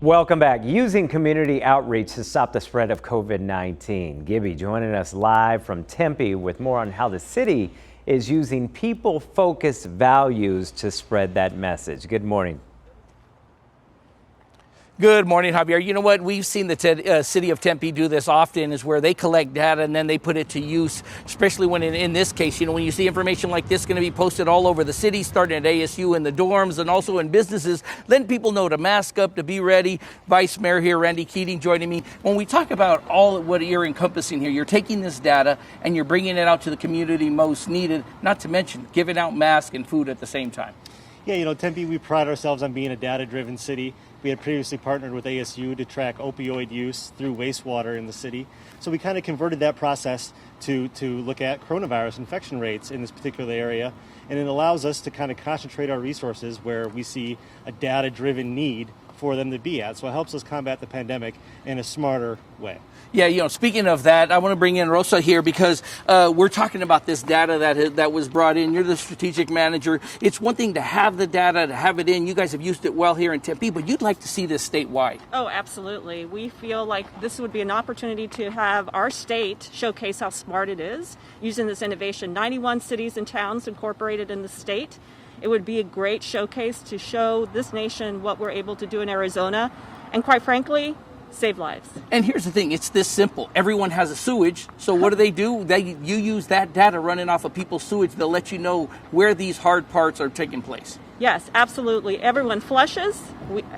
Welcome back. Using community outreach to stop the spread of COVID-19. Gibby joining us live from Tempe with more on how the city is using people-focused values to spread that message. Good morning. Good morning, Javier. You know what? We've seen the City of Tempe do this often, is where they collect data and then they put it to use, especially when in this case, you know, when you see information like this going to be posted all over the city, starting at ASU in the dorms and also in businesses, letting people know to mask up, to be ready. Vice Mayor here, Randy Keating, joining me. When we talk about all what you're encompassing here, you're taking this data and you're bringing it out to the community most needed, not to mention giving out masks and food at the same time. Yeah, you know, Tempe, we pride ourselves on being a data-driven city. We had previously partnered with ASU to track opioid use through wastewater in the city. So we kind of converted that process to look at coronavirus infection rates in this particular area. And it allows us to kind of concentrate our resources where we see a data-driven need for them to be at. So it helps us combat the pandemic in a smarter way. Yeah, you know, speaking of that, I want to bring in Rosa here because we're talking about this data that was brought in. You're the strategic manager. It's one thing to have the data, to have it in. You guys have used it well here in Tempe, but you'd like to see this statewide. Oh, absolutely. We feel like this would be an opportunity to have our state showcase how smart it is using this innovation. 91 cities and towns incorporated in the state. It would be a great showcase to show this nation what we're able to do in Arizona, and quite frankly, save lives. And here's the thing, it's this simple. Everyone has a sewage, so what do? You use that data running off of people's sewage. They'll let you know where these hard parts are taking place. Yes, absolutely. Everyone flushes.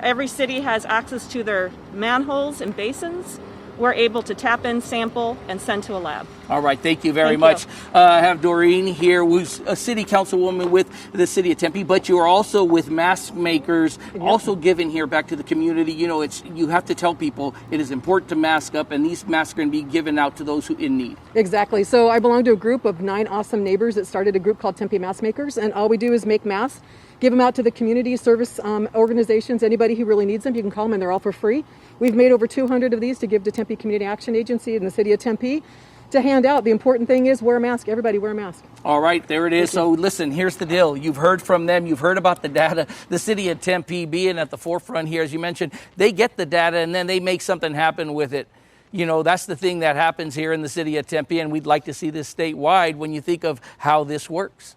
Every city has access to their manholes and basins. We're able to tap in, sample, and send to a lab. All right, thank you very much. I have Doreen here, who's a city councilwoman with the City of Tempe, but you're also with mask makers, also giving here back to the community. You know, you have to tell people it is important to mask up, and these masks are going to be given out to those who in need. Exactly. So I belong to a group of 9 awesome neighbors that started a group called Tempe Mask Makers, and all we do is make masks, give them out to the community service organizations, anybody who really needs them. You can call them, and they're all for free. We've made over 200 of these to give to Tempe Community Action Agency and the City of Tempe to hand out. The important thing is wear a mask. Everybody wear a mask. All right, there it is. So listen, here's the deal. You've heard from them. You've heard about the data. The City of Tempe being at the forefront here, as you mentioned, they get the data and then they make something happen with it. You know, that's the thing that happens here in the City of Tempe, and we'd like to see this statewide when you think of how this works.